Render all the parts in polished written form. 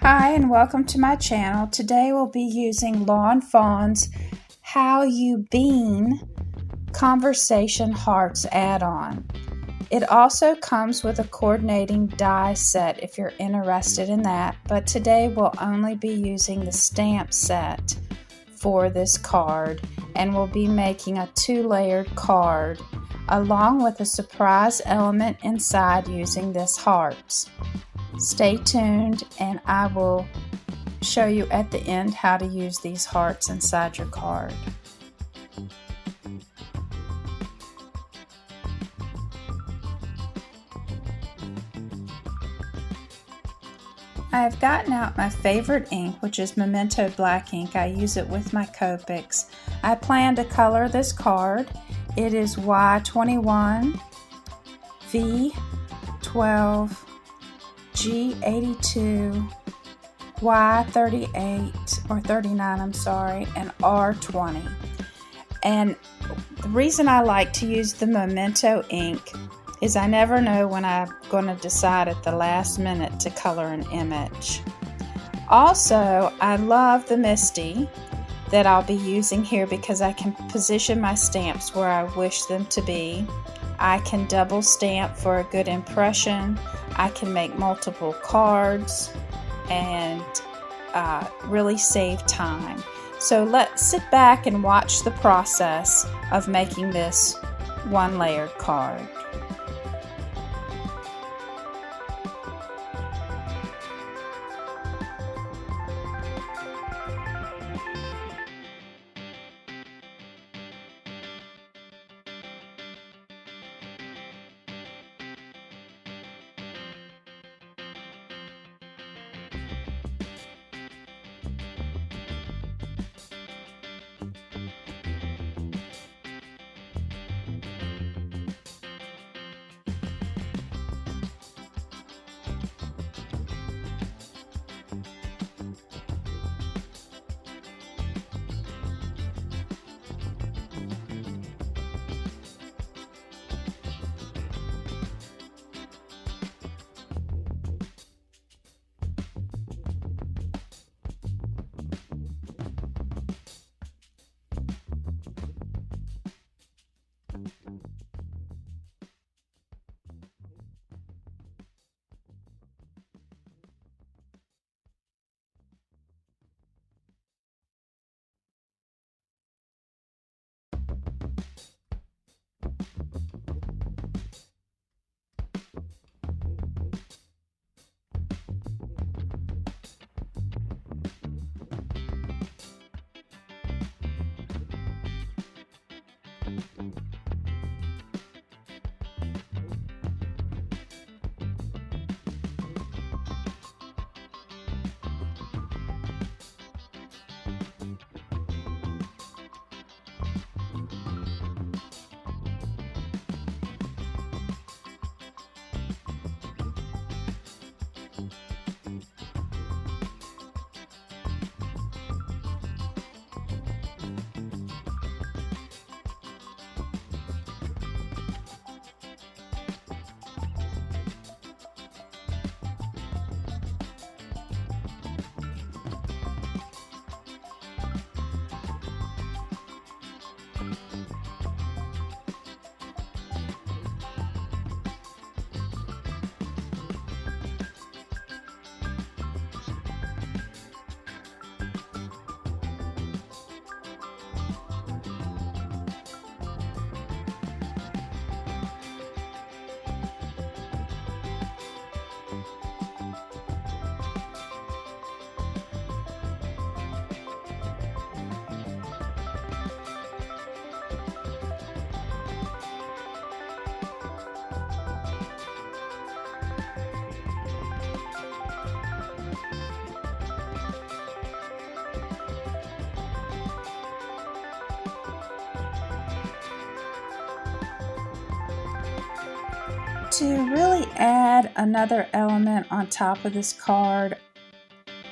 Hi and welcome to my channel. Today we'll be using Lawn Fawn's How You Bean Conversation Hearts add-on. It also comes with a coordinating die set if you're interested in that, but today we'll only be using the stamp set for this card, and we'll be making a two-layered card along with a surprise element inside using this hearts. Stay tuned and I will show you at the end how to use these hearts inside your card. I have gotten out my favorite ink, which is Memento Black ink. I use it with my Copics. I plan to color this card. It is Y21, V12, G82, Y38 or 39, I'm sorry, and R20. And the reason I like to use the Memento ink is I never know when I'm going to decide at the last minute to color an image. Also, I love the Misty that I'll be using here because I can position my stamps where I wish them to be. I can double stamp for a good impression. I can make multiple cards and really save time. So let's sit back and watch the process of making this one layered card. To really add another element on top of this card,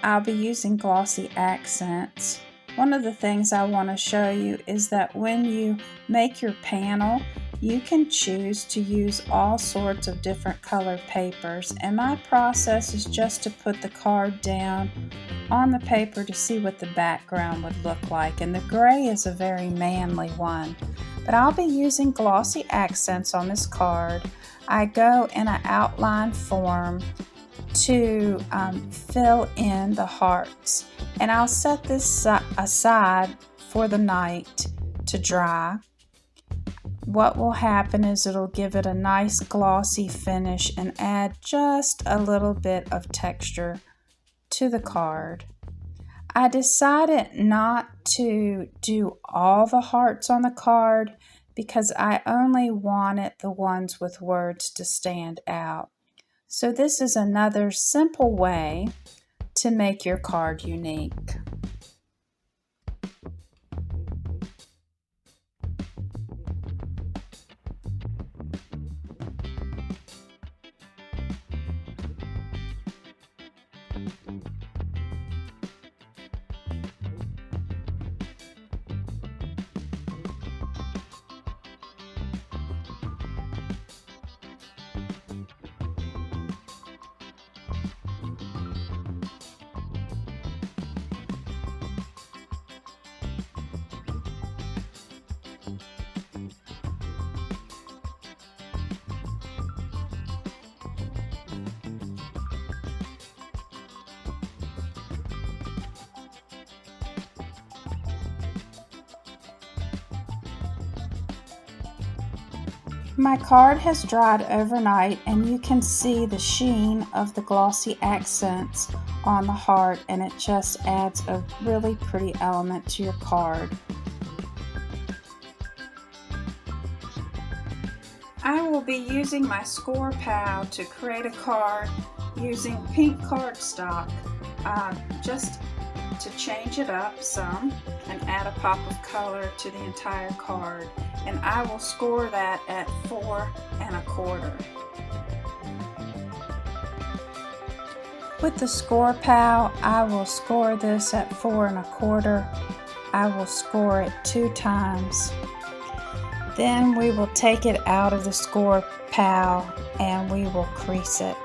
I'll be using glossy accents. One of the things I want to show you is that when you make your panel, you can choose to use all sorts of different colored papers, and my process is just to put the card down on the paper to see what the background would look like, and the gray is a very manly one. But I'll be using glossy accents on this card. I go in an outline form to fill in the hearts, and I'll set this aside for the night to dry. What will happen is it'll give it a nice glossy finish and add just a little bit of texture to the card. I decided not to do all the hearts on the card because I only wanted the ones with words to stand out. So this is another simple way to make your card unique. My card has dried overnight, and you can see the sheen of the glossy accents on the heart, and it just adds a really pretty element to your card. I will be using my Score Pal to create a card using pink cardstock, just to change it up some and add a pop of color to the entire card. And I will score that at 4 1/4. With the Score Pal, I will score this at 4 1/4. I will score it 2 times. Then we will take it out of the Score Pal and we will crease it.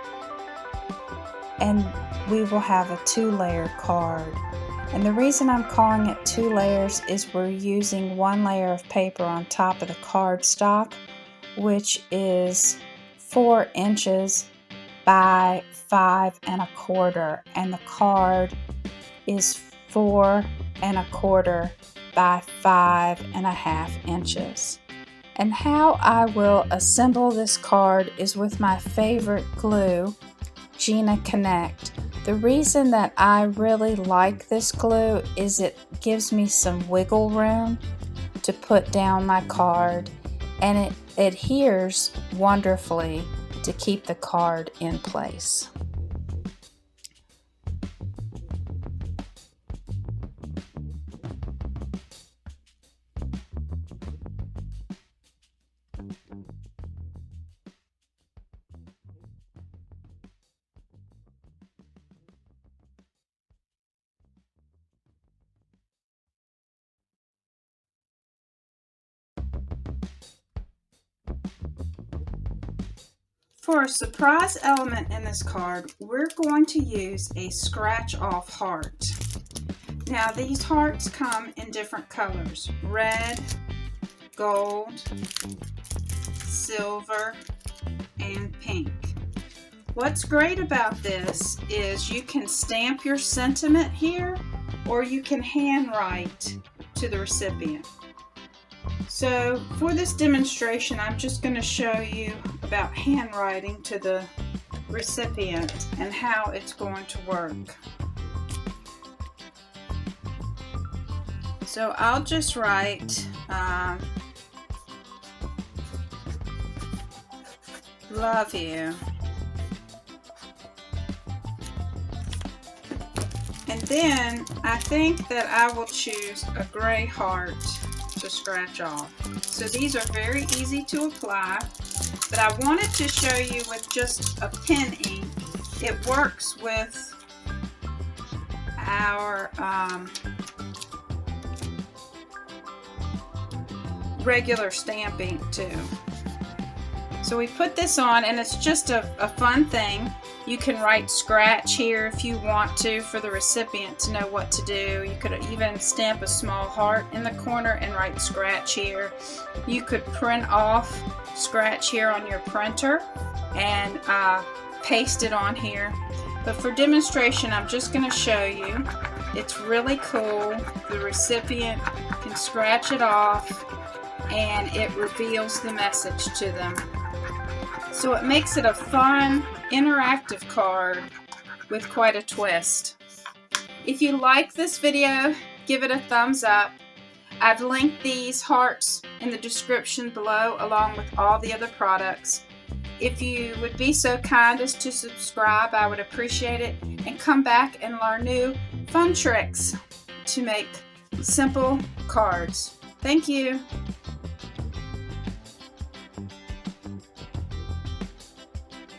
And we will have a 2-layer card. And the reason I'm calling it 2 layers is we're using 1 layer of paper on top of the cardstock, which is 4 inches by 5 1/4, and the card is 4 1/4 by 5 1/2 inches. And how I will assemble this card is with my favorite glue, Gina Connect. The reason that I really like this glue is it gives me some wiggle room to put down my card, and it adheres wonderfully to keep the card in place. For a surprise element in this card, we're going to use a scratch-off heart. Now these hearts come in different colors: red, gold, silver, and pink. What's great about this is you can stamp your sentiment here, or you can handwrite to the recipient. So for this demonstration, I'm just going to show you about handwriting to the recipient and how it's going to work. So I'll just write love you. And then I think that I will choose a gray heart to scratch off. So these are very easy to apply, but I wanted to show you with just a pen ink. It works with our regular stamp ink too. So we put this on, and it's just a fun thing. You can write scratch here if you want to for the recipient to know what to do. You could even stamp a small heart in the corner and write scratch here. You could print off scratch here on your printer and paste it on here. But for demonstration, I'm just going to show you. It's really cool. The recipient can scratch it off and it reveals the message to them. So it makes it a fun, interactive card with quite a twist. If you like this video, give it a thumbs up. I've linked these hearts in the description below along with all the other products. If you would be so kind as to subscribe, I would appreciate it, and come back and learn new fun tricks to make simple cards. Thank you.